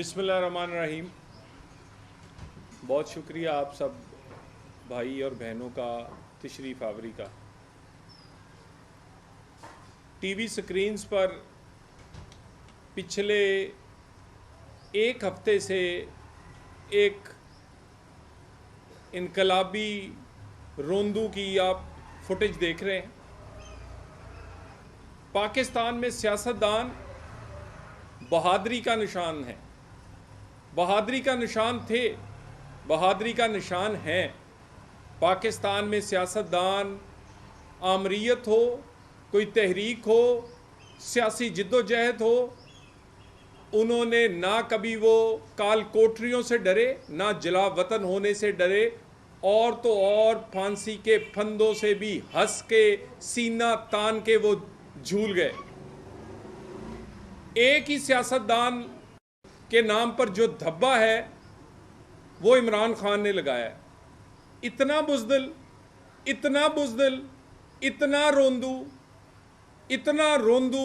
बिस्मिल्लाहिर्रहमानिर्रहीम। बहुत शुक्रिया आप सब भाई और बहनों का तशरीफ़ आवरी का। टीवी स्क्रीन्स पर पिछले एक हफ्ते से एक इनकलाबी रोंदू की आप फुटेज देख रहे हैं। पाकिस्तान में सियासतदान बहादुरी का निशान है, बहादुरी का निशान थे, बहादुरी का निशान है। पाकिस्तान में सियासतदान आमरीयत हो, कोई तहरीक हो, सियासी जिद्दोजहद हो, उन्होंने ना कभी वो काल कोठरियों से डरे, ना जला वतन होने से डरे, और तो और फांसी के फंदों से भी हंस के सीना तान के वो झूल गए। एक ही सियासतदान के नाम पर जो धब्बा है वो इमरान खान ने लगाया है। इतना बुज़दिल, इतना बुज़दिल, इतना रोंदू, इतना रोंदू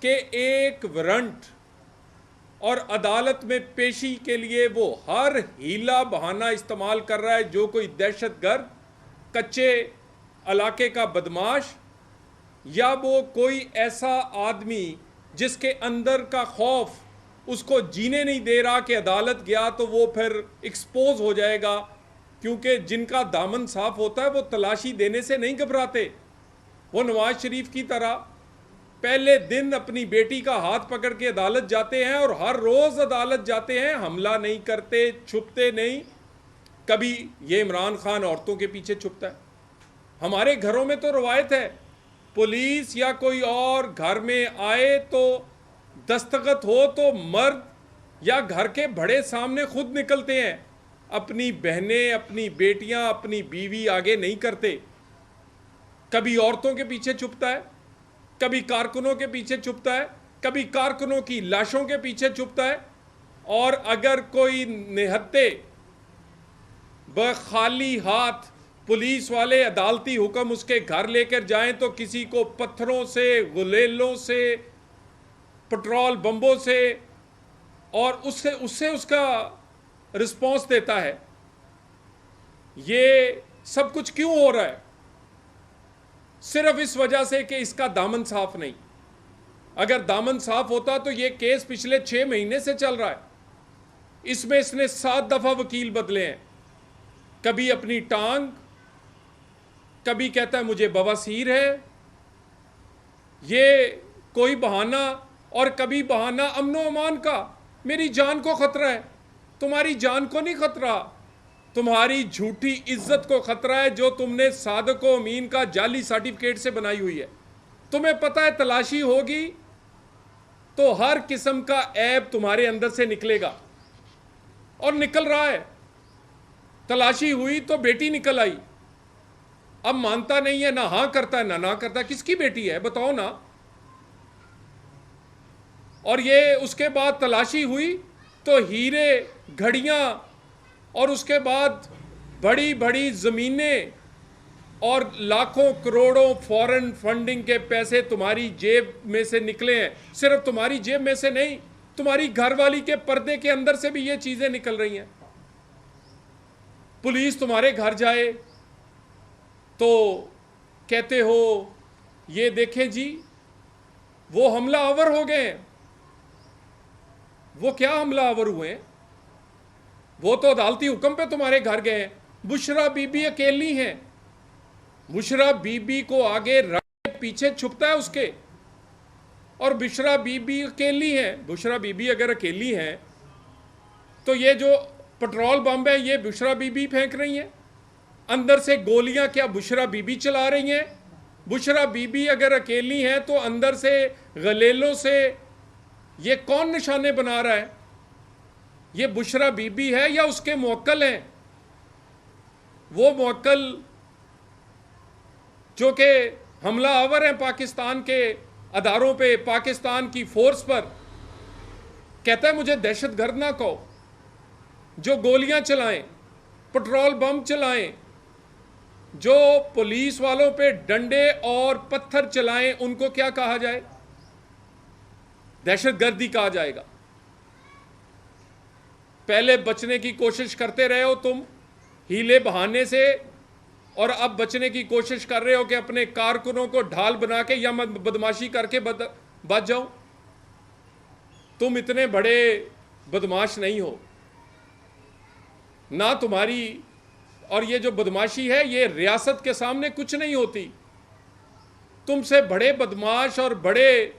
कि एक वारंट और अदालत में पेशी के लिए वो हर हीला बहाना इस्तेमाल कर रहा है। जो कोई दहशतगर्द, कच्चे इलाके का बदमाश, या वो कोई ऐसा आदमी जिसके अंदर का खौफ उसको जीने नहीं दे रहा कि अदालत गया तो वो फिर एक्सपोज हो जाएगा। क्योंकि जिनका दामन साफ होता है वो तलाशी देने से नहीं घबराते। वो नवाज शरीफ की तरह पहले दिन अपनी बेटी का हाथ पकड़ के अदालत जाते हैं और हर रोज अदालत जाते हैं, हमला नहीं करते, छुपते नहीं। कभी ये इमरान खान औरतों के पीछे छुपता है। हमारे घरों में तो रवायत है, पुलिस या कोई और घर में आए तो दस्तखत हो तो मर्द या घर के बड़े सामने खुद निकलते हैं, अपनी बहनें, अपनी बेटियां, अपनी बीवी आगे नहीं करते। कभी औरतों के पीछे छुपता है, कभी कारकुनों के पीछे छुपता है, कभी कारकुनों की लाशों के पीछे छुपता है। और अगर कोई निहत्ते बखाली हाथ पुलिस वाले अदालती हुक्म उसके घर लेकर जाएं तो किसी को पत्थरों से, गुलेलों से, पेट्रोल बम्बों से और उससे उसका रिस्पॉन्स देता है। ये सब कुछ क्यों हो रहा है? सिर्फ इस वजह से कि इसका दामन साफ नहीं। अगर दामन साफ होता तो ये केस पिछले 6 महीने से चल रहा है। इसमें इसने 7 दफा वकील बदले हैं। कभी अपनी टांग, कभी कहता है मुझे बवासीर है, ये कोई बहाना, और कभी बहाना अमनो अमान का, मेरी जान को खतरा है। तुम्हारी जान को नहीं खतरा, तुम्हारी झूठी इज्जत को खतरा है जो तुमने सादक व अमीन का जाली सर्टिफिकेट से बनाई हुई है। तुम्हें पता है तलाशी होगी तो हर किस्म का ऐब तुम्हारे अंदर से निकलेगा, और निकल रहा है। तलाशी हुई तो बेटी निकल आई, अब मानता नहीं है, ना हाँ करता है ना करता। किसकी बेटी है बताओ ना? और ये उसके बाद तलाशी हुई तो हीरे, घड़ियां, और उसके बाद बड़ी बड़ी ज़मीनें और लाखों करोड़ों फॉरेन फंडिंग के पैसे तुम्हारी जेब में से निकले हैं। सिर्फ तुम्हारी जेब में से नहीं, तुम्हारी घरवाली के पर्दे के अंदर से भी ये चीज़ें निकल रही हैं। पुलिस तुम्हारे घर जाए तो कहते हो ये देखें जी वो हमला आवर हो गए हैं। वो क्या हमला आवर हुए हैं? वो तो अदालती हुक्म पे तुम्हारे घर गए हैं। बुशरा बीबी अकेली हैं। बुशरा बीबी को आगे रख पीछे छुपता है उसके, और बुशरा बीबी अकेली हैं। बुशरा बीबी अगर अकेली हैं तो ये जो पेट्रोल बम है ये बुशरा बीबी फेंक रही हैं। अंदर से गोलियां क्या बुशरा बीबी चला रही हैं? बुशरा बीबी अगर अकेली हैं तो अंदर से गलेलों से ये कौन निशाने बना रहा है? ये बुशरा बीबी है या उसके मुवक्किल हैं? वो मुवक्किल जो कि हमला आवर हैं पाकिस्तान के अदारों पे, पाकिस्तान की फोर्स पर, कहता है मुझे दहशतगर्द ना कहो। जो गोलियां चलाएं, पेट्रोल बम चलाएं, जो पुलिस वालों पे डंडे और पत्थर चलाएं, उनको क्या कहा जाए? दहशतगर्दी कहा जाएगा। पहले बचने की कोशिश करते रहे हो तुम हीले बहाने से, और अब बचने की कोशिश कर रहे हो कि अपने कारकुनों को ढाल बना के या बदमाशी करके बच जाओ। तुम इतने बड़े बदमाश नहीं हो ना तुम्हारी, और ये जो बदमाशी है ये रियासत के सामने कुछ नहीं होती। तुमसे बड़े बदमाश और बड़े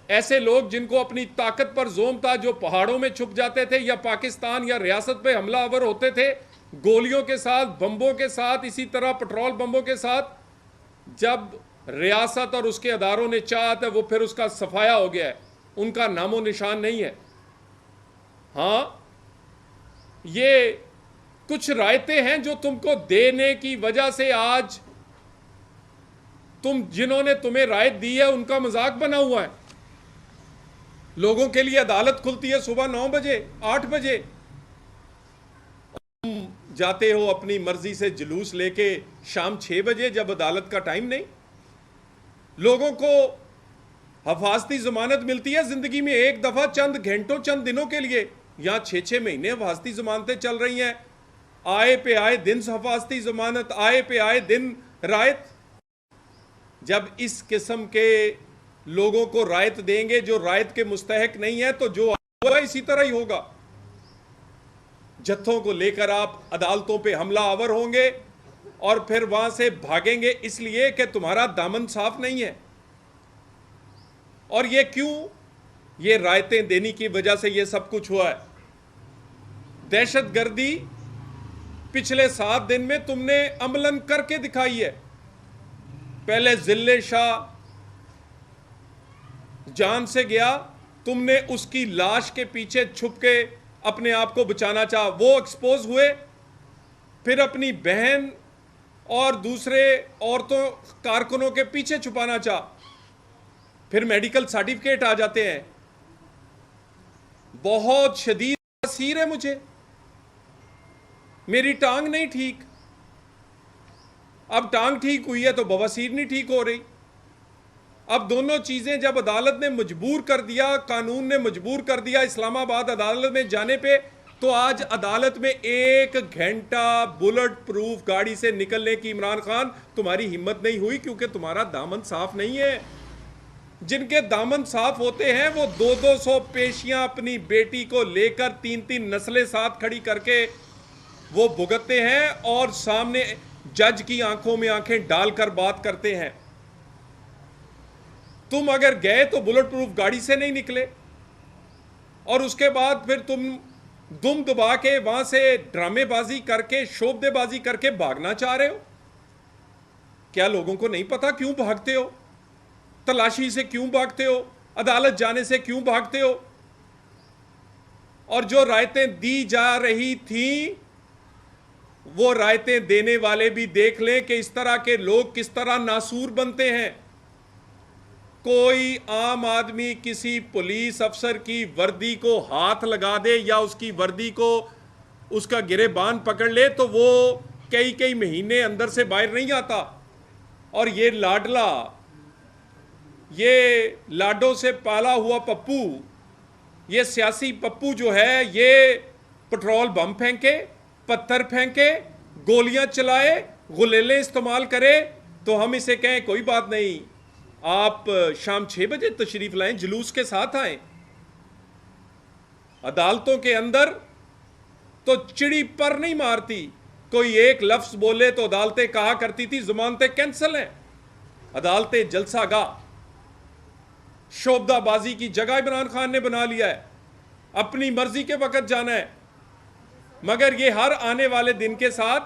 ऐसे लोग जिनको अपनी ताकत पर जोम था, जो पहाड़ों में छुप जाते थे या पाकिस्तान या रियासत पे हमलावर होते थे गोलियों के साथ, बम्बों के साथ, इसी तरह पेट्रोल बम्बों के साथ। जब रियासत और उसके अदारों ने चाहा था, वो फिर उसका सफाया हो गया है, उनका नामो निशान नहीं है। हाँ, ये कुछ रायतें हैं जो तुमको देने की वजह से आज जिन्होंने तुम्हें रायत दी है उनका मजाक बना हुआ है। लोगों के लिए अदालत खुलती है सुबह 9 बजे 8 बजे, तुम जाते हो अपनी मर्जी से जुलूस लेके शाम 6 बजे, जब अदालत का टाइम नहीं। लोगों को हफाजती जमानत मिलती है जिंदगी में एक दफा, चंद घंटों चंद दिनों के लिए। यहां 6-6 महीने हफाजती जमानतें चल रही हैं, आए पे आए दिन हफाजती जमानत, आए पे आए दिन रायत। जब इस किस्म के लोगों को रायत देंगे जो रायत के मुस्तहक नहीं है, तो जो होगा इसी तरह ही होगा। जत्थों को लेकर आप अदालतों पे हमला आवर होंगे और फिर वहां से भागेंगे इसलिए कि तुम्हारा दामन साफ नहीं है। और ये क्यों? ये रायतें देने की वजह से ये सब कुछ हुआ है। दहशतगर्दी पिछले 7 दिन में तुमने अमलन करके दिखाई है। पहले जिले शाह जान से गया, तुमने उसकी लाश के पीछे छुप के अपने आप को बचाना चाहा, वो एक्सपोज हुए। फिर अपनी बहन और दूसरे औरतों कारकुनों के पीछे छुपाना चाहा, फिर मेडिकल सर्टिफिकेट आ जाते हैं। बहुत शदीद तसीर है मुझे, मेरी टांग नहीं ठीक। अब टांग ठीक हुई है तो बवासीर नहीं ठीक हो रही। अब दोनों चीजें जब अदालत ने मजबूर कर दिया, कानून ने मजबूर कर दिया इस्लामाबाद अदालत में जाने पे, तो आज अदालत में 1 घंटा बुलेट प्रूफ गाड़ी से निकलने की इमरान खान तुम्हारी हिम्मत नहीं हुई, क्योंकि तुम्हारा दामन साफ नहीं है। जिनके दामन साफ होते हैं वो 200 पेशियां अपनी बेटी को लेकर 3-3 नस्लें साथ खड़ी करके वो भुगतते हैं और सामने जज की आंखों में आंखें डालकर बात करते हैं। तुम अगर गए तो बुलेट प्रूफ गाड़ी से नहीं निकले, और उसके बाद फिर तुम दुम दबा के वहां से ड्रामेबाजी करके, शोबदेबाजी करके भागना चाह रहे हो। क्या लोगों को नहीं पता क्यों भागते हो? तलाशी से क्यों भागते हो? अदालत जाने से क्यों भागते हो? और जो रायतें दी जा रही थी, वो रायतें देने वाले भी देख लें कि इस तरह के लोग किस तरह नासूर बनते हैं। कोई आम आदमी किसी पुलिस अफसर की वर्दी को हाथ लगा दे या उसकी वर्दी को उसका गिरेबान पकड़ ले तो वो कई महीने अंदर से बाहर नहीं आता। और ये लाडला, ये लाडो से पाला हुआ पप्पू, ये सियासी पप्पू जो है, ये पेट्रोल बम फेंके, पत्थर फेंके, गोलियां चलाए, गुलेले इस्तेमाल करे, तो हम इसे कहें कोई बात नहीं, आप शाम 6 बजे तशरीफ लाएं, जुलूस के साथ आएं। अदालतों के अंदर तो चिड़ी पर नहीं मारती, कोई एक लफ्ज बोले तो अदालतें कहा करती थी जमानतें कैंसिल हैं। अदालतें जलसागाह, शोबदाबाजी की जगह इमरान खान ने बना लिया है। अपनी मर्जी के वक्त जाना है, मगर ये हर आने वाले दिन के साथ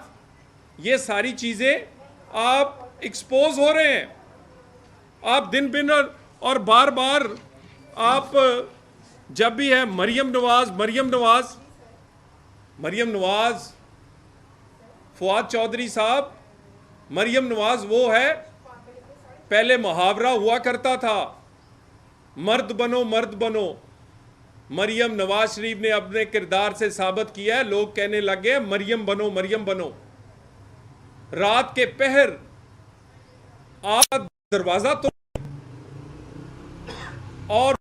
ये सारी चीजें आप एक्सपोज हो रहे हैं। आप दिन बिन और बार बार आप जब भी है मरियम नवाज, फवाद चौधरी साहब, मरियम नवाज वो है, पहले मुहावरा हुआ करता था, मर्द बनो मर्द बनो। मरियम नवाज शरीफ ने अपने किरदार से साबित किया है, लोग कहने लग गए मरियम बनो मरियम बनो। रात के पहर आप दरवाजा तो और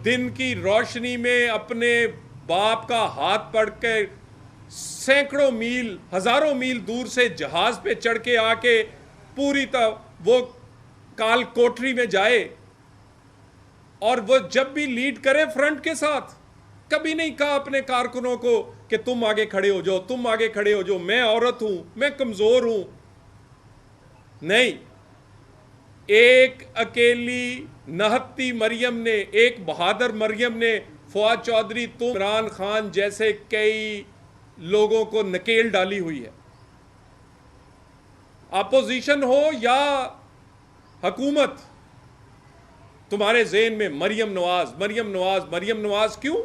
दिन की रोशनी में अपने बाप का हाथ पकड़ के सैकड़ों मील, हजारों मील दूर से जहाज पे चढ़ के आके पूरी तरह वो काल कोठरी में जाए, और वो जब भी लीड करे फ्रंट के साथ, कभी नहीं कहा अपने कारकुनों को कि तुम आगे खड़े हो जाओ, तुम आगे खड़े हो जाओ, मैं औरत हूं, मैं कमजोर हूं। नहीं, एक अकेली नहत्ती मरियम ने, एक बहादुर मरियम ने, फवाद चौधरी तुम, इमरान खान जैसे कई लोगों को नकेल डाली हुई है। अपोजिशन हो या हुकूमत, तुम्हारे ज़हन में मरियम नवाज, मरियम नवाज, मरियम नवाज क्यों?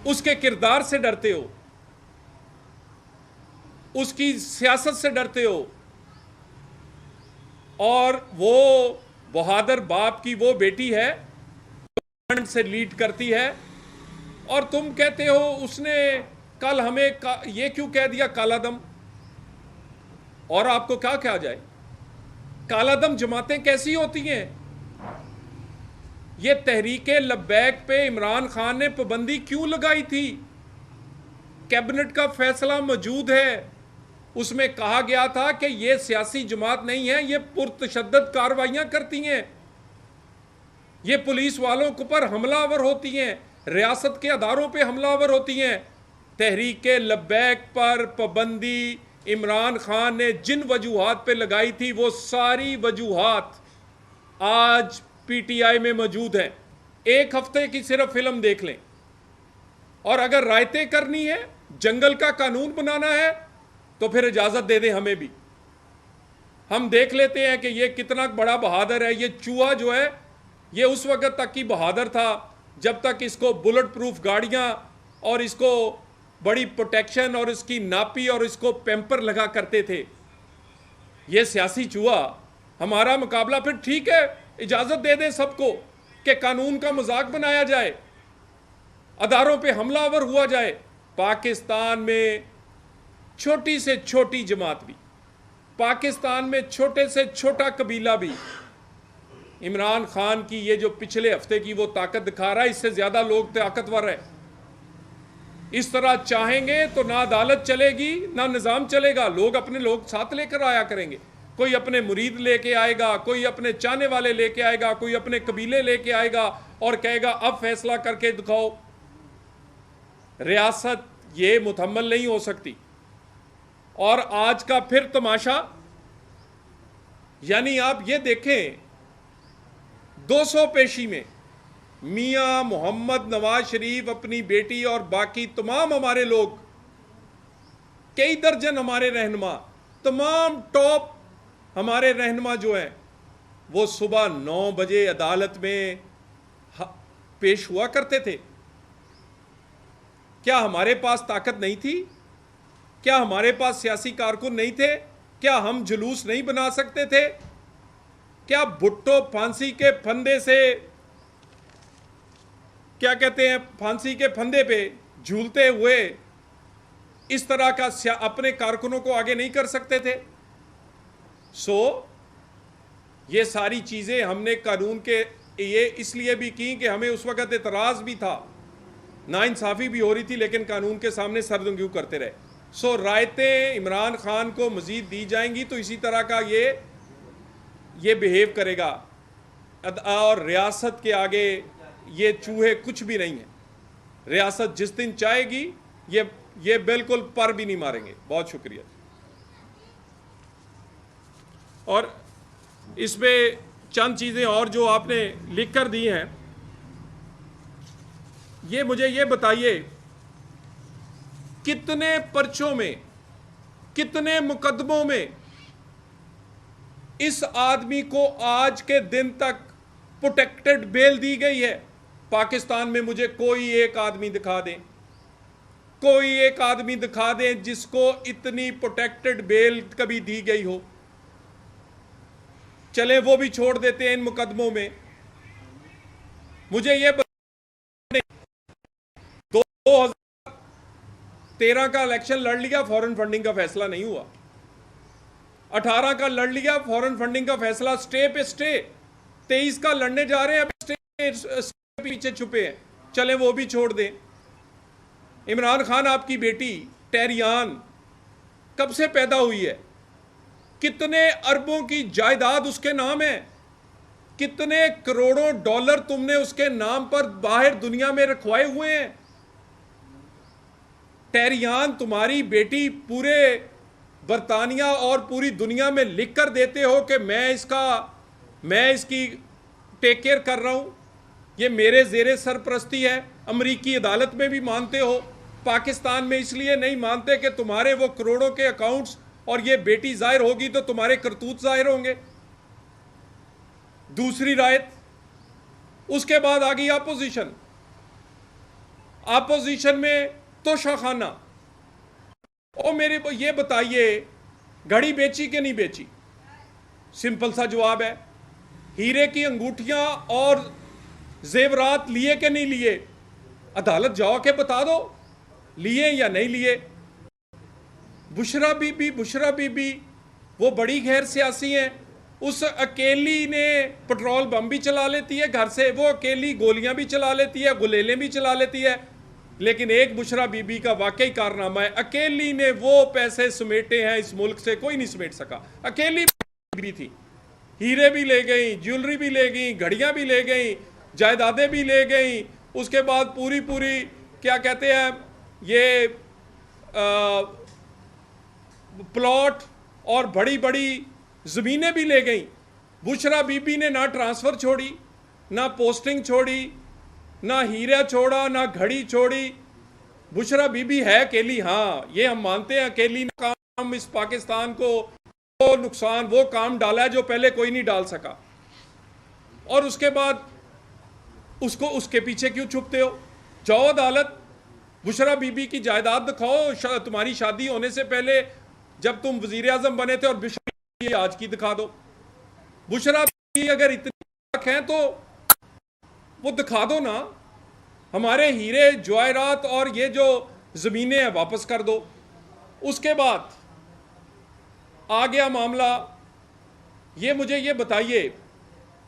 उसके किरदार से डरते हो, उसकी सियासत से डरते हो, और वो बहादुर बाप की वो बेटी है से लीड करती है, और तुम कहते हो उसने कल हमें ये क्यों कह दिया काला दम। और आपको क्या कहा जाए, काला दम जमातें कैसी होती हैं? ये तहरीके लब्बैक पे इमरान खान ने पाबंदी क्यों लगाई थी? कैबिनेट का फैसला मौजूद है, उसमें कहा गया था कि ये सियासी जमात नहीं है, ये पुरतशद्दद कार्रवाइयां करती हैं, ये पुलिस वालों के ऊपर हमलावर होती हैं, रियासत के अदारों पे हमलावर होती हैं। तहरीके लब्बैक पर पाबंदी इमरान खान ने जिन वजूहात पे लगाई थी, वो सारी वजूहात आज पीटीआई में मौजूद हैं। एक हफ्ते की सिर्फ फिल्म देख लें, और अगर रायतें करनी है, जंगल का कानून बनाना है, तो फिर इजाजत दे दें हमें भी। हम देख लेते हैं कि ये कितना बड़ा बहादुर है। ये चूहा जो है, ये उस वक्त तक की बहादुर था जब तक इसको बुलेट प्रूफ गाड़ियां और इसको बड़ी प्रोटेक्शन और इसकी नापी और इसको पेम्पर लगा करते थे। ये सियासी चूहा हमारा मुकाबला, फिर ठीक है, इजाजत दे दें सबको कि कानून का मजाक बनाया जाए, अदारों पे हमलावर हुआ जाए। पाकिस्तान में छोटी से छोटी जमात भी, पाकिस्तान में छोटे से छोटा कबीला भी इमरान खान की ये जो पिछले हफ्ते की वो ताकत दिखा रहा है, इससे ज्यादा लोग ताकतवर है। इस तरह चाहेंगे तो ना अदालत चलेगी, ना निजाम चलेगा, लोग अपने लोग साथ लेकर आया करेंगे। कोई अपने मुरीद लेके आएगा, कोई अपने चाहने वाले लेके आएगा, कोई अपने कबीले लेके आएगा और कहेगा अब फैसला करके दिखाओ। रियासत ये मुतहम्मल नहीं हो सकती। और आज का फिर तमाशा, यानी आप ये देखें, 200 पेशी में मियां मोहम्मद नवाज शरीफ, अपनी बेटी और बाकी तमाम हमारे लोग, कई दर्जन हमारे रहनुमा, तमाम टॉप हमारे रहनुमा जो हैं, वो सुबह 9 बजे अदालत में पेश हुआ करते थे। क्या हमारे पास ताकत नहीं थी? क्या हमारे पास सियासी कारकुन नहीं थे? क्या हम जुलूस नहीं बना सकते थे? क्या भुट्टो फांसी के फंदे से, क्या कहते हैं, फांसी के फंदे पे झूलते हुए इस तरह का अपने कारकुनों को आगे नहीं कर सकते थे? ये सारी चीजें हमने कानून के ये इसलिए भी की कि हमें उस वक्त एतराज भी था, नाइंसाफी भी हो रही थी, लेकिन कानून के सामने सरदंगू करते रहे। रायतें इमरान खान को मजीद दी जाएंगी तो इसी तरह का ये बिहेव करेगा, और रियासत के आगे ये चूहे कुछ भी नहीं है। रियासत जिस दिन चाहेगी ये बिल्कुल पर भी नहीं मारेंगे। बहुत शुक्रिया। और इसमें चंद चीजें और जो आपने लिख कर दी हैं, ये मुझे ये बताइए, कितने पर्चों में, कितने मुकदमों में इस आदमी को आज के दिन तक प्रोटेक्टेड बेल दी गई है? पाकिस्तान में मुझे कोई एक आदमी दिखा दें, कोई एक आदमी दिखा दें जिसको इतनी प्रोटेक्टेड बेल कभी दी गई हो। चले वो भी छोड़ देते हैं इन मुकदमों में। मुझे ये 2013 का इलेक्शन लड़ लिया, फॉरेन फंडिंग का फैसला नहीं हुआ। 18 का लड़ लिया, फॉरेन फंडिंग का फैसला स्टे पे स्टे। 23 का लड़ने जा रहे हैं, अब स्टे पीछे छुपे हैं, चले वो भी छोड़ दें। इमरान खान आपकी बेटी टेरियान कब से पैदा हुई है? कितने अरबों की जायदाद उसके नाम है? कितने करोड़ों डॉलर तुमने उसके नाम पर बाहर दुनिया में रखवाए हुए हैं? टेरियान तुम्हारी बेटी पूरे बरतानिया और पूरी दुनिया में लिख कर देते हो कि मैं इसकी टेक केयर कर रहा हूं, ये मेरे जेरे सरपरस्ती है। अमरीकी अदालत में भी मानते हो, पाकिस्तान में इसलिए नहीं मानते कि तुम्हारे वो करोड़ों के अकाउंट्स और ये बेटी जाहिर होगी तो तुम्हारे करतूत जाहिर होंगे। दूसरी रायत, उसके बाद आ गई अपोजिशन। अपोजिशन में तोशाखाना। ओ मेरे को ये बताइए, घड़ी बेची कि नहीं बेची? सिंपल सा जवाब है, हीरे की अंगूठियां और जेवरात लिए कि नहीं लिए? अदालत जाओ के बता दो, लिए या नहीं लिए। बुशरा बीबी वो बड़ी गैर सियासी हैं। उस अकेली ने पेट्रोल बम भी चला लेती है घर से, वो अकेली गोलियां भी चला लेती है, गुलेलें भी चला लेती है। लेकिन एक बुशरा बीबी का वाकई कारनामा है, अकेली ने वो पैसे समेटे हैं इस मुल्क से कोई नहीं समेट सका। अकेली भी थी, हीरे भी ले गई, ज्वेलरी भी ले गई, घड़ियां भी ले गई, जायदादें भी ले गई। उसके बाद पूरी क्या कहते हैं ये प्लॉट और बड़ी बड़ी ज़मीनें भी ले गई। बुशरा बीबी ने ना ट्रांसफ़र छोड़ी, ना पोस्टिंग छोड़ी, ना हीरा छोड़ा, ना घड़ी छोड़ी। बुशरा बीबी है अकेली, हाँ ये हम मानते हैं, अकेली ने काम इस पाकिस्तान को वो नुकसान, वो काम डाला है जो पहले कोई नहीं डाल सका। और उसके बाद उसके पीछे क्यों छुपते हो? जाओ अदालत, बुशरा बीबी की जायदाद दिखाओ, तुम्हारी शादी होने से पहले जब तुम वजीर आजम बने थे, और बुशरा बीबी आज की दिखा दो। बुशरा बीबी अगर इतनी हैं तो वो दिखा दो ना, हमारे हीरे जवाहरात और ये जो जमीनें हैं वापस कर दो। उसके बाद आ गया मामला, ये मुझे ये बताइए,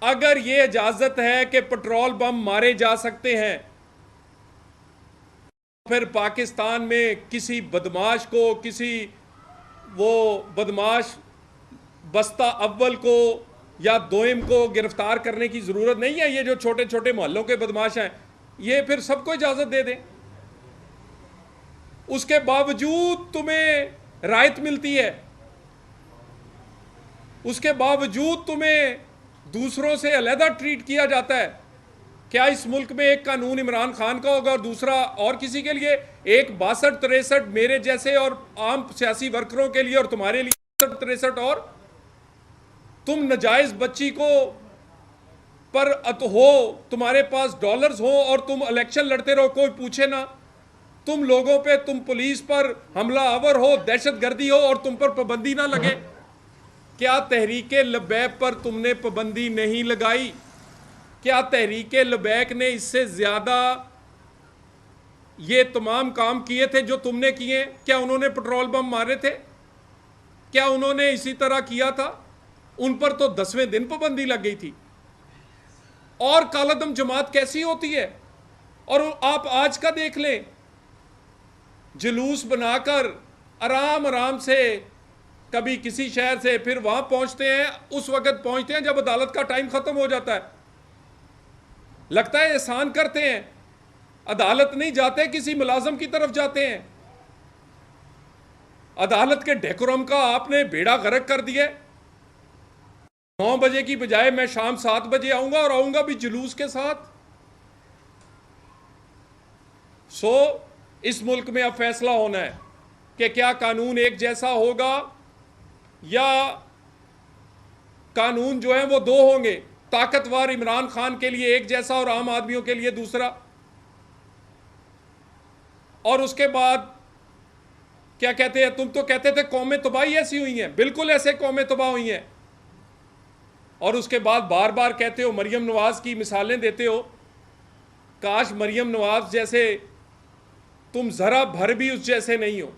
अगर ये इजाजत है कि पेट्रोल बम मारे जा सकते हैं, फिर पाकिस्तान में किसी बदमाश को, किसी वो बदमाश बस्ता अव्वल को या दोयम को गिरफ्तार करने की जरूरत नहीं है। ये जो छोटे छोटे मोहल्लों के बदमाश हैं, ये फिर सबको इजाजत दे दें। उसके बावजूद तुम्हें रायत मिलती है, उसके बावजूद तुम्हें दूसरों से अलहदा ट्रीट किया जाता है। क्या इस मुल्क में एक कानून इमरान खान का होगा और दूसरा और किसी के लिए? एक 62-63 मेरे जैसे और आम सियासी वर्करों के लिए, और तुम्हारे लिए 63 और? तुम नजायज बच्ची को पर हो, तुम्हारे पास डॉलर्स हो और तुम इलेक्शन लड़ते रहो, कोई पूछे ना। तुम लोगों पे, तुम पुलिस पर हमला आवर हो, दहशतगर्दी हो और तुम पर पाबंदी ना लगे। क्या तहरीके लबैक पर तुमने पाबंदी नहीं लगाई? क्या तहरीके लबैक ने इससे ज्यादा ये तमाम काम किए थे जो तुमने किए? क्या उन्होंने पेट्रोल बम मारे थे? क्या उन्होंने इसी तरह किया था? उन पर तो 10वें दिन पाबंदी लग गई थी। और कालादम जमात कैसी होती है? और आप आज का देख लें, जुलूस बनाकर आराम आराम से कभी किसी शहर से फिर वहां पहुंचते हैं, उस वक्त पहुंचते हैं जब अदालत का टाइम खत्म हो जाता है। लगता है एहसान करते हैं, अदालत नहीं जाते, किसी मुलाजम की तरफ जाते हैं। अदालत के डेकोरम का आपने बेड़ा गर्क कर दिया। 9 बजे की बजाय मैं शाम 7 बजे आऊंगा और आऊंगा भी जुलूस के साथ। इस मुल्क में अब फैसला होना है कि क्या कानून एक जैसा होगा या कानून जो है वो दो होंगे, ताकतवर इमरान खान के लिए एक जैसा और आम आदमियों के लिए दूसरा। और उसके बाद क्या कहते हैं, तुम तो कहते थे कौमें तबाही ऐसी हुई हैं, बिल्कुल ऐसे कौमें तबाह हुई हैं। और उसके बाद बार बार कहते हो, मरियम नवाज की मिसालें देते हो। काश मरियम नवाज जैसे तुम जरा भर भी उस जैसे नहीं हो।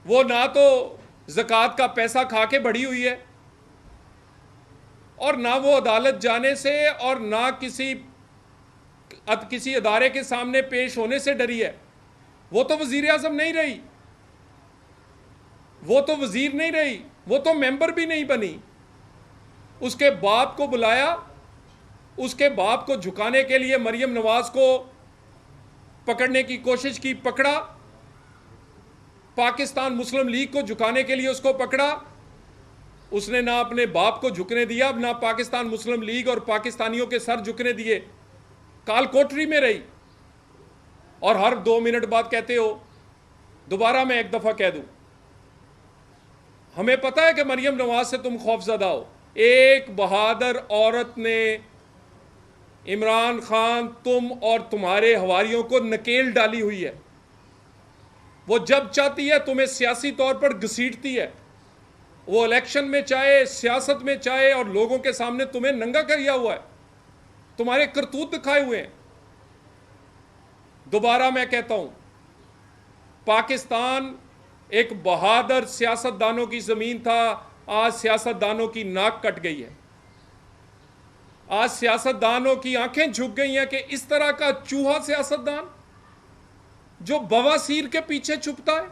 वो ना तो ज़कात का पैसा खा के बढ़ी हुई है, और ना वो अदालत जाने से, और ना किसी किसी अदारे के सामने पेश होने से डरी है। वो तो वजीर आजम नहीं रही, वो तो वजीर नहीं रही, वो तो मेंबर भी नहीं बनी। उसके बाप को बुलाया, उसके बाप को झुकाने के लिए मरियम नवाज को पकड़ने की कोशिश की, पकड़ा। पाकिस्तान मुस्लिम लीग को झुकाने के लिए उसको पकड़ा, उसने ना अपने बाप को झुकने दिया, ना पाकिस्तान मुस्लिम लीग और पाकिस्तानियों के सर झुकने दिए। काल कोठरी में रही और हर 2 मिनट बाद कहते हो, दोबारा मैं एक दफा कह दूं, हमें पता है कि मरियम नवाज से तुम खौफजदा हो। एक बहादुर औरत ने इमरान खान, तुम और तुम्हारे हवारियों को नकेल डाली हुई है। वो जब चाहती है तुम्हें सियासी तौर पर घसीटती है, वो इलेक्शन में चाहे, सियासत में चाहे, और लोगों के सामने तुम्हें नंगा किया हुआ है, तुम्हारे करतूत दिखाए हुए हैं। दोबारा मैं कहता हूं, पाकिस्तान एक बहादुर सियासतदानों की जमीन था, आज सियासतदानों की नाक कट गई है। आज सियासतदानों की आंखें झुक गई हैं कि इस तरह का चूहा सियासतदान जो बवासीर के पीछे छुपता है,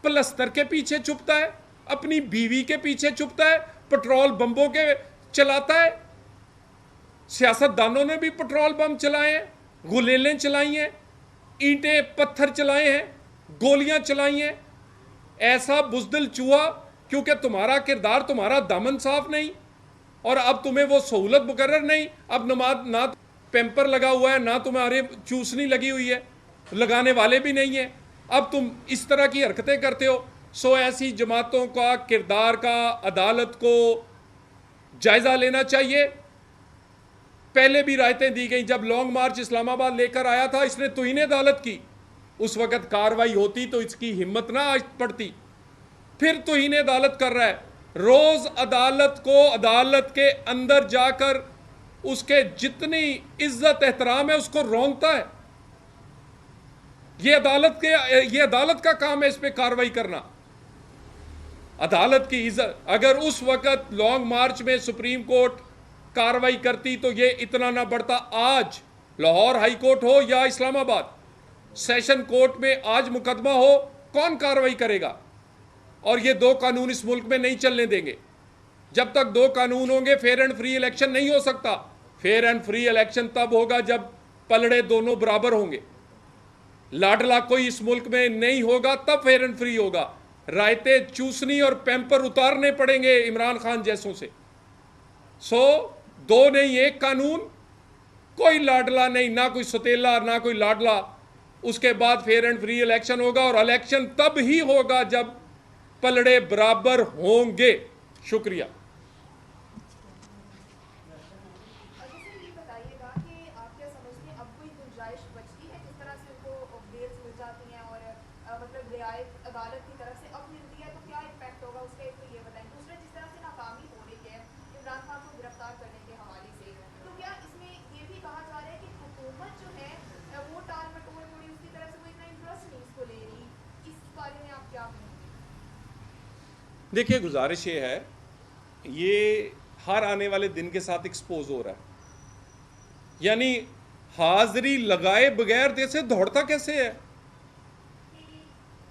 प्लस्तर के पीछे छुपता है, अपनी बीवी के पीछे छुपता है, पेट्रोल बम्बों के चलाता है। सियासतदानों ने भी पेट्रोल बम चलाए हैं, गुलेलें चलाई हैं, ईंटें पत्थर चलाए हैं, गोलियां चलाई हैं। ऐसा बुजदिल चूहा, क्योंकि तुम्हारा किरदार, तुम्हारा दामन साफ नहीं, और अब तुम्हें वो सहूलत मुकर्रर नहीं। अब नमाज ना पेम्पर लगा हुआ है, ना तुम्हारे चूसनी लगी हुई है, लगाने वाले भी नहीं है, अब तुम इस तरह की हरकतें करते हो। सो ऐसी जमातों का किरदार का अदालत को जायजा लेना चाहिए। पहले भी रायतें दी गई, जब लॉन्ग मार्च इस्लामाबाद लेकर आया था, इसने तौहीन अदालत की, उस वक्त कार्रवाई होती तो इसकी हिम्मत ना आज पड़ती। फिर तौहीन अदालत कर रहा है, रोज अदालत को, अदालत के अंदर जाकर उसके जितनी इज्जत एहतराम है उसको रोंगता है। ये अदालत का काम है इस पे कार्रवाई करना, अदालत की इज्जत। अगर उस वक्त लॉन्ग मार्च में सुप्रीम कोर्ट कार्रवाई करती तो ये इतना ना बढ़ता। आज लाहौर हाई कोर्ट हो या इस्लामाबाद सेशन कोर्ट में आज मुकदमा हो, कौन कार्रवाई करेगा? और ये 2 कानून इस मुल्क में नहीं चलने देंगे। जब तक 2 कानून होंगे, फेयर एंड फ्री इलेक्शन नहीं हो सकता। फेयर एंड फ्री इलेक्शन तब होगा जब पलड़े दोनों बराबर होंगे। लाडला कोई इस मुल्क में नहीं होगा, तब फेयर एंड फ्री होगा। रायते, चूसनी और पैम्पर उतारने पड़ेंगे इमरान खान जैसों से। सो 2 नहीं, 1 कानून, कोई लाडला नहीं, ना कोई सतेला ना कोई लाडला। उसके बाद फेयर एंड फ्री इलेक्शन होगा, और इलेक्शन तब ही होगा जब पलड़े बराबर होंगे। शुक्रिया। अदालत की तरफ से अब मिलती है तो क्या इम्पैक्ट होगा उसका, एक तो ये बताएं। दूसरा, जिस तरह से नाकामी हो रही है इमरान खान को गिरफ्तार करने के हवाले से, तो क्या इसमें ये भी कहा जा रहा है कि हुकूमत जो है वो टाल मटोल थोड़ी उसकी तरफ से वो इतना इंटरेस्ट नहीं इसको ले रही? इस बारे में आप क्या कहेंगे? देखिए, गुजारिश ये है, ये हर आने वाले दिन के साथ एक्सपोज हो रहा है। यानी हाजिरी लगाए बगैर जैसे दौड़ता कैसे है?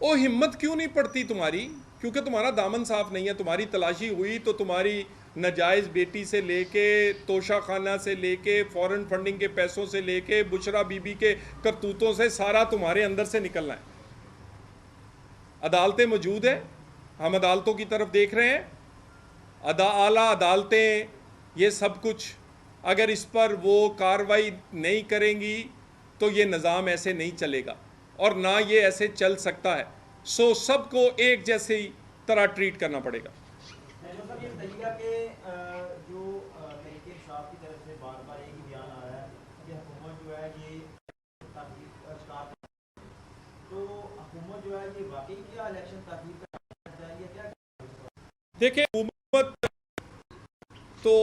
ओ, हिम्मत क्यों नहीं पड़ती तुम्हारी? क्योंकि तुम्हारा दामन साफ नहीं है। तुम्हारी तलाशी हुई तो तुम्हारी नाजायज़ बेटी से लेके, तोशा खाना से लेके, फॉरेन फंडिंग के पैसों से लेके, बुशरा बीबी के करतूतों से सारा तुम्हारे अंदर से निकलना है। अदालतें मौजूद हैं, हम अदालतों की तरफ देख रहे हैं। आला अदालतें, ये सब कुछ, अगर इस पर वो कार्रवाई नहीं करेंगी तो ये निज़ाम ऐसे नहीं चलेगा, और ना ये ऐसे चल सकता है। सो सबको एक जैसे ही तरह ट्रीट करना पड़ेगा। मतलब ये तरीका के जो तरीके इंसाफ की तरफ से बार बार एक ही बयान आ रहा है कि हुकूमत जो है ये तो हुकूमत जो है ये वाकई क्या इलेक्शन ताकीद करना चाहिए क्या? देखिए, हुकूमत तो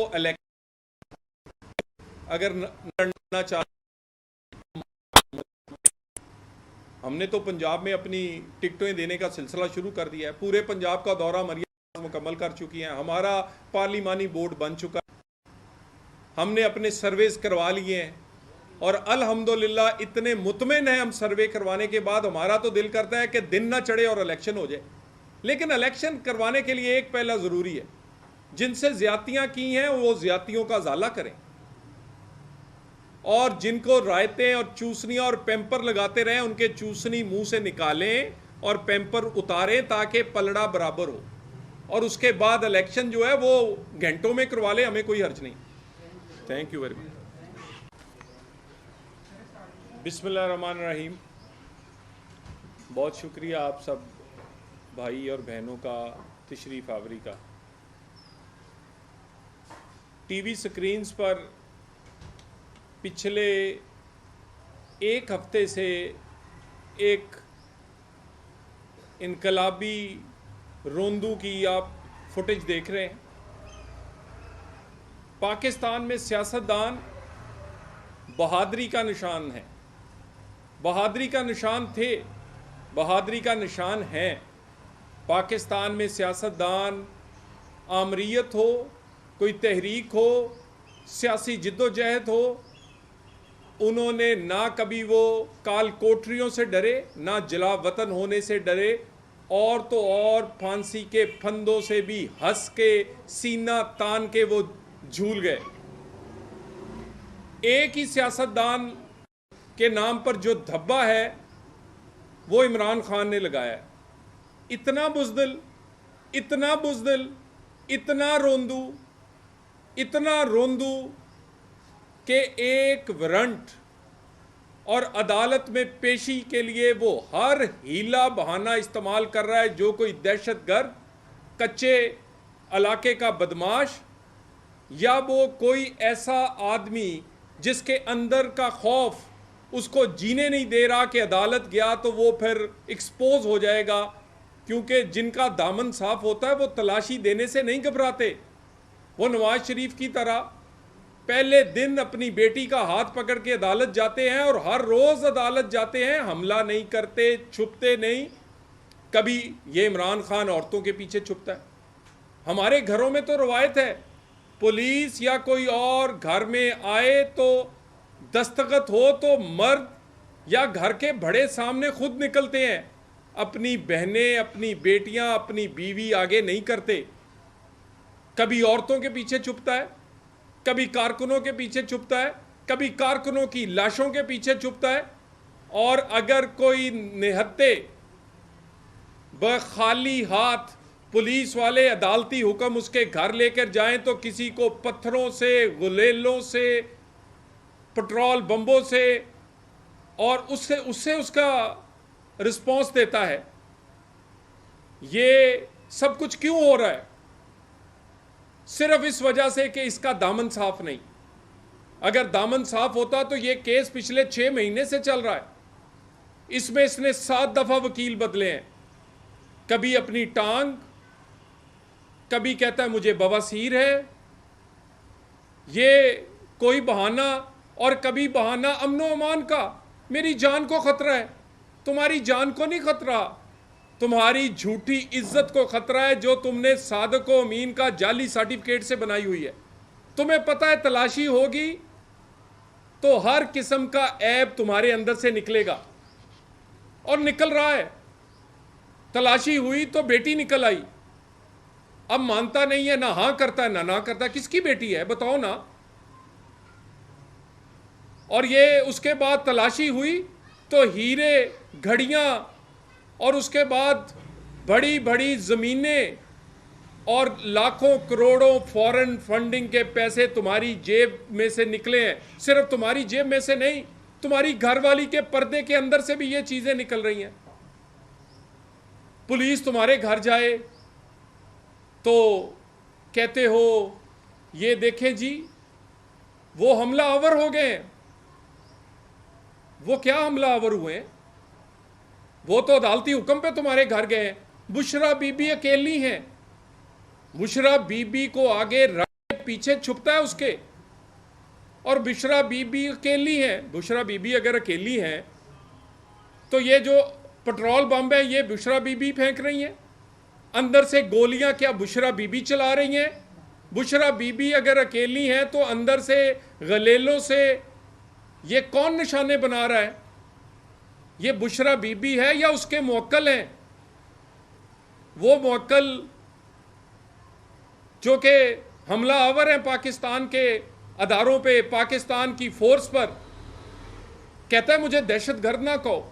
अगर लड़ना चाहे, हमने तो पंजाब में अपनी टिकटें देने का सिलसिला शुरू कर दिया है। पूरे पंजाब का दौरा मरियम मुकम्मल कर चुकी हैं। हमारा पार्लिमानी बोर्ड बन चुका है, हमने अपने सर्वेस करवा लिए हैं। और अल्हम्दुलिल्लाह इतने मुतमिन हैं हम सर्वे करवाने के बाद, हमारा तो दिल करता है कि दिन ना चढ़े और इलेक्शन हो जाए। लेकिन इलेक्शन करवाने के लिए एक पहला ज़रूरी है, जिनसे ज़्यादतियाँ की हैं वो ज़्यादतियों का ज़ाला करें, और जिनको रायतें और चूसनियाँ और पैम्पर लगाते रहें उनके चूसनी मुंह से निकालें और पैम्पर उतारें ताकि पलड़ा बराबर हो, और उसके बाद इलेक्शन जो है वो घंटों में करवा लें, हमें कोई हर्ज नहीं। Thank you very much. बिस्मिल्लाहिर्रहमानिर्रहीम। बहुत शुक्रिया आप सब भाई और बहनों का तशरीफ़ आवरी का। टीवी स्क्रीन्स पर पिछले एक हफ्ते से एक इनकलाबी रोंदू की आप फुटेज देख रहे हैं। पाकिस्तान में सियासतदान बहादुरी का निशान है, बहादुरी का निशान थे, बहादुरी का निशान है। पाकिस्तान में सियासतदान आमरीयत हो, कोई तहरीक हो, सियासी जिद्दोजहद हो, उन्होंने ना कभी वो काल कोठरियों से डरे, ना जला वतन होने से डरे, और तो और फांसी के फंदों से भी हंस के सीना तान के वो झूल गए। एक ही सियासतदान के नाम पर जो धब्बा है वो इमरान खान ने लगाया है। इतना बुज़दिल, इतना बुज़दिल, इतना रोंदू, इतना रोंदू कि एक वारंट और अदालत में पेशी के लिए वो हर हीला बहाना इस्तेमाल कर रहा है। जो कोई दहशतगर्द, कच्चे इलाके का बदमाश, या वो कोई ऐसा आदमी जिसके अंदर का खौफ उसको जीने नहीं दे रहा कि अदालत गया तो वो फिर एक्सपोज हो जाएगा, क्योंकि जिनका दामन साफ होता है वो तलाशी देने से नहीं घबराते। वो नवाज शरीफ की तरह पहले दिन अपनी बेटी का हाथ पकड़ के अदालत जाते हैं और हर रोज़ अदालत जाते हैं, हमला नहीं करते, छुपते नहीं। कभी ये इमरान खान औरतों के पीछे छुपता है। हमारे घरों में तो रवायत है, पुलिस या कोई और घर में आए तो दस्तखत हो तो मर्द या घर के बड़े सामने खुद निकलते हैं, अपनी बहनें, अपनी बेटियां, अपनी बीवी आगे नहीं करते। कभी औरतों के पीछे छुपता है, कभी कारकुनों के पीछे छुपता है, कभी कारकुनों की लाशों के पीछे छुपता है। और अगर कोई निहत्ते खाली हाथ पुलिस वाले अदालती हुक्म उसके घर लेकर जाएं तो किसी को पत्थरों से, गुलेलों से, पेट्रोल बम्बों से, और उससे उसका रिस्पॉन्स देता है। ये सब कुछ क्यों हो रहा है? सिर्फ इस वजह से कि इसका दामन साफ नहीं। अगर दामन साफ होता तो ये केस पिछले 6 महीने से चल रहा है। इसमें इसने 7 दफा वकील बदले हैं। कभी अपनी टांग, कभी कहता है मुझे बवासीर है, ये कोई बहाना, और कभी बहाना अमनो अमान का, मेरी जान को खतरा है। तुम्हारी जान को नहीं खतरा, तुम्हारी झूठी इज्जत को खतरा है जो तुमने सादिक व अमीन का जाली सर्टिफिकेट से बनाई हुई है। तुम्हें पता है तलाशी होगी तो हर किस्म का ऐब तुम्हारे अंदर से निकलेगा, और निकल रहा है। तलाशी हुई तो बेटी निकल आई, अब मानता नहीं है, ना हाँ करता है ना करता। किसकी बेटी है बताओ ना? और ये उसके बाद तलाशी हुई तो हीरे, घड़ियां, और उसके बाद बड़ी बड़ी ज़मीनें और लाखों करोड़ों फॉरेन फंडिंग के पैसे तुम्हारी जेब में से निकले हैं। सिर्फ तुम्हारी जेब में से नहीं, तुम्हारी घरवाली के पर्दे के अंदर से भी ये चीज़ें निकल रही हैं। पुलिस तुम्हारे घर जाए तो कहते हो ये देखें जी वो हमलावर हो गए हैं। वो क्या हमलावर हुए हैं? वो तो अदालती हुक्म पे तुम्हारे घर गए हैं। बुशरा बीबी अकेली हैं। बुशरा बीबी को आगे रख पीछे छुपता है उसके, और बुशरा बीबी अकेली हैं। बुशरा बीबी अगर अकेली हैं तो ये जो पेट्रोल बम है ये बुशरा बीबी फेंक रही हैं। अंदर से गोलियां क्या बुशरा बीबी चला रही हैं? बुशरा बीबी अगर अकेली हैं तो अंदर से गलेलों से ये कौन निशाने बना रहा है? ये बुशरा बीबी है या उसके मुवक्किल हैं? वो मुवक्किल जो कि हमला आवर हैं पाकिस्तान के अदारों पे, पाकिस्तान की फोर्स पर, कहता है मुझे दहशतगर्द ना कहो।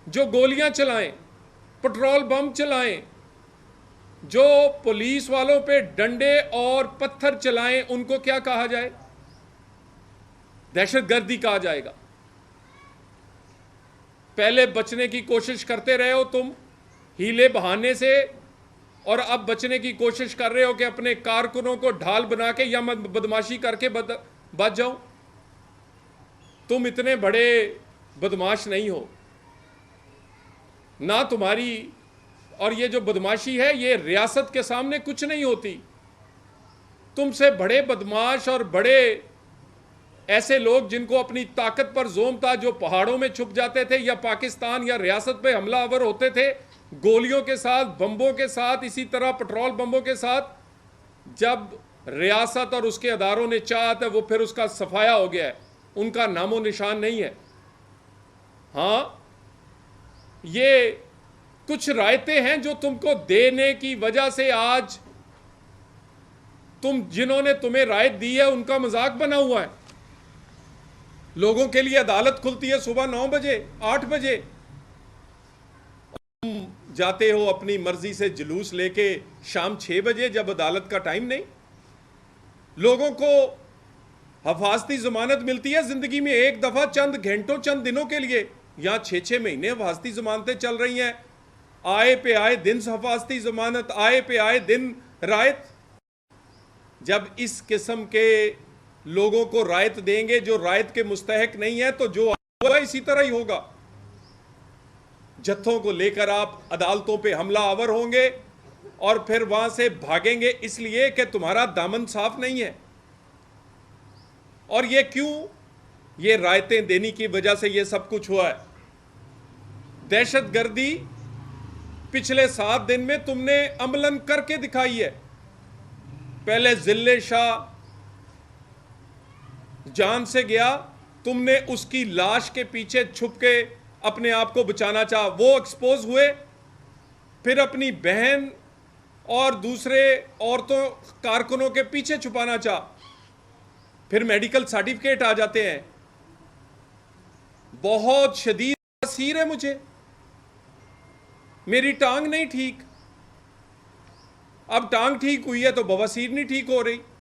जो गोलियां चलाएं, पेट्रोल बम चलाएं, जो पुलिस वालों पे डंडे और पत्थर चलाएं, उनको क्या कहा जाए? दहशतगर्दी कहा जाएगा। पहले बचने की कोशिश करते रहे हो तुम हीले बहाने से, और अब बचने की कोशिश कर रहे हो कि अपने कारकुनों को ढाल बना के या बदमाशी करके बच जाओ। तुम इतने बड़े बदमाश नहीं हो ना। तुम्हारी और ये जो बदमाशी है ये रियासत के सामने कुछ नहीं होती। तुमसे बड़े बदमाश और बड़े ऐसे लोग जिनको अपनी ताकत पर जोम था, जो पहाड़ों में छुप जाते थे या पाकिस्तान या रियासत पे हमला आवर होते थे गोलियों के साथ, बम्बों के साथ, इसी तरह पेट्रोल बम्बों के साथ। जब रियासत और उसके अदारों ने चाहा था वो फिर उसका सफाया हो गया है, उनका नामो निशान नहीं है। हाँ, ये कुछ रायतें हैं जो तुमको देने की वजह से आज तुम, जिन्होंने तुम्हें रायत दी है, उनका मजाक बना हुआ है। लोगों के लिए अदालत खुलती है सुबह 9 बजे 8 बजे, तुम जाते हो अपनी मर्जी से जुलूस लेके शाम 6 बजे जब अदालत का टाइम नहीं। लोगों को हफाजती जमानत मिलती है जिंदगी में एक दफा, चंद घंटों, चंद दिनों के लिए। यहां 6-6 महीने हफाजती जमानतें चल रही हैं, आए पे आए दिन हफाजती जमानत, आए पे आए दिन रायत। जब इस किस्म के लोगों को रायत देंगे जो रायत के मुस्तहक नहीं है, तो जो होगा इसी तरह ही होगा। जत्थों को लेकर आप अदालतों पे हमला आवर होंगे और फिर वहां से भागेंगे इसलिए कि तुम्हारा दामन साफ नहीं है। और ये क्यों? ये रायतें देने की वजह से ये सब कुछ हुआ है। दहशतगर्दी पिछले 7 दिन में तुमने अमलन करके दिखाई है। पहले जिले शाह जान से गया, तुमने उसकी लाश के पीछे छुप के अपने आप को बचाना चाहा, वो एक्सपोज हुए। फिर अपनी बहन और दूसरे औरतों कारकुनों के पीछे छुपाना चाहा, फिर मेडिकल सर्टिफिकेट आ जाते हैं। बहुत शदीद बवासीर है मुझे, मेरी टांग नहीं ठीक। अब टांग ठीक हुई है तो बवासीर नहीं ठीक हो रही।